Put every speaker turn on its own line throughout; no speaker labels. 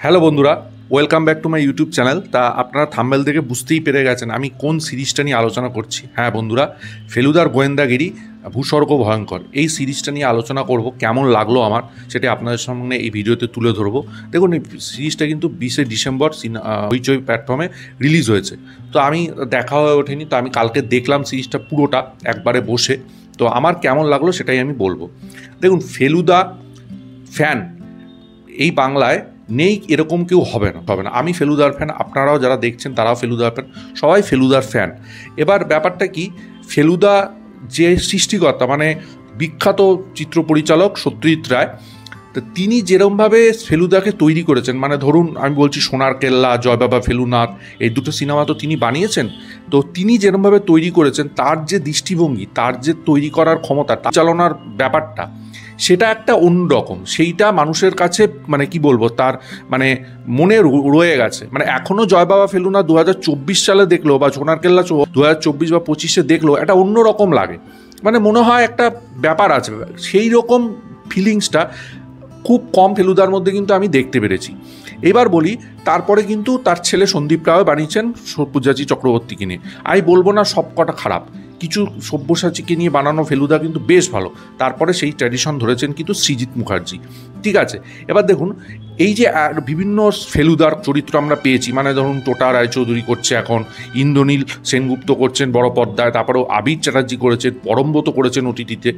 Hello বন্ধুরা, welcome back to my YouTube channel. তা আপনারা থাম্বনেল থেকে বুঝতেই পেরে গেছেন আমি কোন সিরিজটা নিয়ে আলোচনা করছি। হ্যাঁ বন্ধুরা, ফেলুদার গোয়েন্দাগিরি ভূস্বর্গ ভয়ঙ্কর এই সিরিজটা নিয়ে আলোচনা করব। কেমন লাগলো আমার সেটা আপনাদের সামনে এই ভিডিওতে তুলে ধরবো। দেখুন, এই সিরিজটা কিন্তু 20শে ডিসেম্বর হইচই প্ল্যাটফর্মে রিলিজ হয়েছে। তো আমি দেখা হয়ে ওঠেনি, তো আমি কালকে দেখলাম সিরিজটা পুরোটা একবারে বসে। তো আমার কেমন লাগলো সেটাই আমি বলবো। দেখুন, ফেলুদা ফ্যান এই বাংলায় নেই এরকম কেউ হবে না। আমি ফেলুদার ফ্যান, আপনারাও যারা দেখছেন তারাও ফেলুদার ফ্যান, সবাই ফেলুদার ফ্যান। এবার ব্যাপারটা কি, ফেলুদা যে সৃষ্টিকর্তা, মানে বিখ্যাত চিত্র পরিচালক সত্যজিৎ রায়, তো তিনি যেরমভাবে ফেলুদাকে তৈরি করেছেন, মানে ধরুন আমি বলছি সোনার কেল্লা, জয় বাবা ফেলুনাথ, এই দুটো সিনেমা তো তিনি বানিয়েছেন। তো তিনি যেরমভাবে তৈরি করেছেন, তার যে দৃষ্টিভঙ্গি, তার যে তৈরি করার ক্ষমতা, চালনার ব্যাপারটা, সেটা একটা অন্যরকম। সেইটা মানুষের কাছে মানে কি বলবো, তার মানে মনে রয়ে গেছে। মানে এখনও জয় বাবা ফেলুনাথ 2024 সালে দেখলো, বা সোনার কেল্লা 2024 বা 25-এ দেখলো, এটা অন্যরকম লাগে। মানে মনে হয় একটা ব্যাপার আছে, সেই রকম ফিলিংসটা খুব কম ফেলুদার মধ্যে কিন্তু আমি দেখতে পেরেছি। এবার বলি, তারপরে কিন্তু তার ছেলে সন্দীপ রায় বানিয়েছেন সব্যসাচী চক্রবর্তীকে নিয়ে। আমি বলবো না সব কটা খারাপ, কিছু সব্যসাচীকে নিয়ে বানানো ফেলুদা কিন্তু বেশ ভালো। তারপরে সেই ট্র্যাডিশন ধরেছেন কিন্তু সৃজিত মুখার্জি, ঠিক আছে। এবার দেখুন, এই যে বিভিন্ন ফেলুদার চরিত্র আমরা পেয়েছি, মানে ধরুন টোটা রায়চৌধুরী করছে এখন, ইন্দ্রনীল সেনগুপ্ত করছেন বড় পর্দায়, তারপরেও আবির চ্যাটার্জি করেছেন, পরমব্রত করেছেন ওটিটিতে।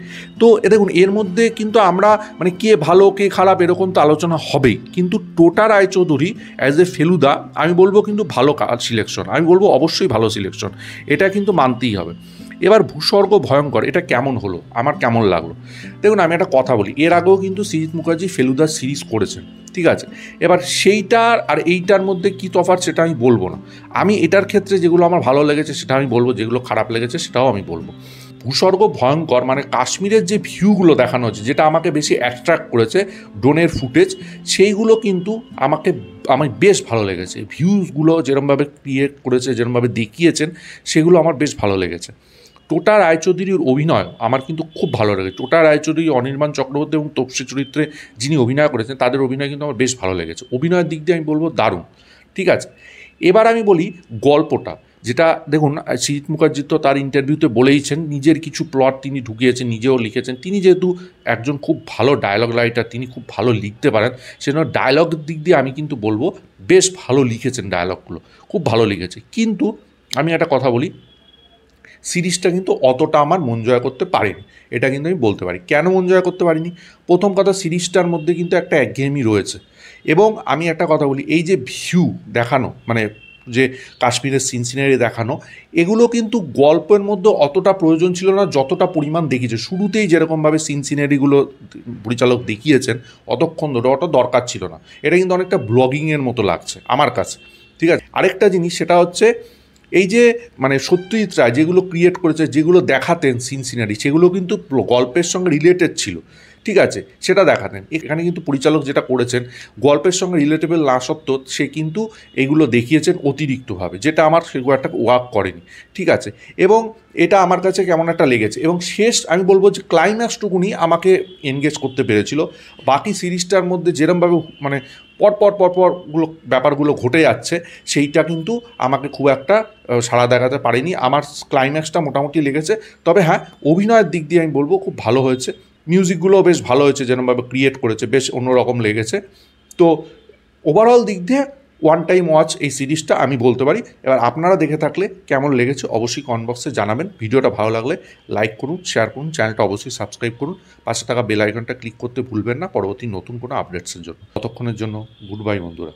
তো দেখুন, এর মধ্যে কিন্তু আমরা মানে কে ভালো কে খারাপ এরকম তো আলোচনা হবেই, কিন্তু টোটা রায়চৌধুরী অ্যাজ এ ফেলুদা আমি বলবো কিন্তু ভালো সিলেকশন, আমি বলবো অবশ্যই ভালো সিলেকশন, এটা কিন্তু মানতেই হবে। এবার ভূস্বর্গ ভয়ঙ্কর এটা কেমন হলো, আমার কেমন লাগলো, দেখুন আমি একটা কথা বলি, এর আগেও কিন্তু সৃজিত মুখার্জি ফেলুদার সিরিজ করেছেন, ঠিক আছে। এবার সেইটার আর এইটার মধ্যে কী তফাৎ সেটা আমি বলবো না। আমি এটার ক্ষেত্রে যেগুলো আমার ভালো লেগেছে সেটা আমি বলবো, যেগুলো খারাপ লেগেছে সেটাও আমি বলবো। ভূস্বর্গ ভয়ঙ্কর মানে কাশ্মীরের যে ভিউগুলো দেখানো হচ্ছে, যেটা আমাকে বেশি অ্যাট্রাক্ট করেছে, ড্রোনের ফুটেজ, সেইগুলো কিন্তু আমার বেশ ভালো লেগেছে। ভিউজগুলো যেরমভাবে ক্রিয়েট করেছে, যেরমভাবে দেখিয়েছেন, সেগুলো আমার বেশ ভালো লেগেছে। টোটা রায়চৌধুরীর অভিনয় আমার কিন্তু খুব ভালো লেগেছে। টোটা রায়চৌধুরী, অনির্বাণ চক্রবর্তী এবং তপসী চরিত্রে যিনি অভিনয় করেছেন, তাদের অভিনয় কিন্তু আমার বেশ ভালো লেগেছে। অভিনয়ের দিক দিয়ে আমি বলবো দারুণ, ঠিক আছে। এবার আমি বলি গল্পটা, যেটা দেখুন সৃজিত মুখার্জি তো তার ইন্টারভিউতে বলেইছেন, নিজের কিছু প্লট তিনি ঢুকিয়েছেন, নিজেও লিখেছেন। তিনি যেহেতু একজন খুব ভালো ডায়লগ রাইটার, তিনি খুব ভালো লিখতে পারেন, সেজন্য ডায়লগের দিক দিয়ে আমি কিন্তু বলবো বেশ ভালো লিখেছেন, ডায়লগগুলো খুব ভালো লিখেছে। কিন্তু আমি একটা কথা বলি, সিরিজটা কিন্তু অতটা আমার মন জয় করতে পারেনি, এটা কিন্তু আমি বলতে পারি। কেন মন জয় করতে পারিনি? প্রথম কথা, সিরিজটার মধ্যে কিন্তু একটা একঘেয়েমি রয়েছে। এবং আমি একটা কথা বলি, এই যে ভিউ দেখানো, মানে যে কাশ্মীরের সিনসিনারি দেখানো, এগুলো কিন্তু গল্পের মধ্যে অতটা প্রয়োজন ছিল না যতটা পরিমাণ দেখিয়েছে। শুরুতেই যেরকমভাবে সিনসিনারিগুলো পরিচালক দেখিয়েছেন, অতক্ষণ ধরে অত দরকার ছিল না। এটা কিন্তু অনেকটা ব্লগিংয়ের মতো লাগছে আমার কাছে, ঠিক আছে। আরেকটা জিনিস, সেটা হচ্ছে এই যে মানে সত্যজিৎ রায় যেগুলো ক্রিয়েট করেছে, যেগুলো দেখাতেন সিনসিনারি, সেগুলো কিন্তু গল্পের সঙ্গে রিলেটেড ছিল, ঠিক আছে, সেটা দেখাতেন। এখানে কিন্তু পরিচালক যেটা করেছেন, গল্পের সঙ্গে রিলেটেবল না সত্ত্বেও সে কিন্তু এগুলো দেখিয়েছেন অতিরিক্তভাবে, যেটা আমার সেগুলো একটা ওয়ার্ক করেনি, ঠিক আছে। এবং এটা আমার কাছে কেমন একটা লেগেছে। এবং শেষ আমি বলবো যে ক্লাইম্যাক্সটুকুনি আমাকে এনগেজ করতে পেরেছিল। বাকি সিরিজটার মধ্যে যেরমভাবে মানে পরপরগুলো ব্যাপারগুলো ঘটে যাচ্ছে, সেইটা কিন্তু আমাকে খুব একটা সাড়া দেখাতে পারেনি। আমার ক্লাইম্যাক্সটা মোটামুটি লেগেছে। তবে হ্যাঁ, অভিনয়ের দিক দিয়ে আমি বলবো খুব ভালো হয়েছে, মিউজিকগুলোও বেশ ভালো হয়েছে, যেরকমভাবে ক্রিয়েট করেছে বেশ অন্যরকম লেগেছে। তো ওভারঅল দিক দিয়ে ওয়ান টাইম ওয়াচ এই সিরিজটা আমি বলতে পারি। এবার আপনারা দেখে থাকলে কেমন লেগেছে অবশ্যই কমেন্ট বক্সে জানাবেন। ভিডিওটা ভালো লাগলে লাইক করুন, শেয়ার করুন, চ্যানেলটা অবশ্যই সাবস্ক্রাইব করুন, পাশে থাকা বেল আইকনটা ক্লিক করতে ভুলবেন না পরবর্তী নতুন কোনো আপডেটসের জন্য। ততক্ষণের জন্য গুড বাই বন্ধুরা।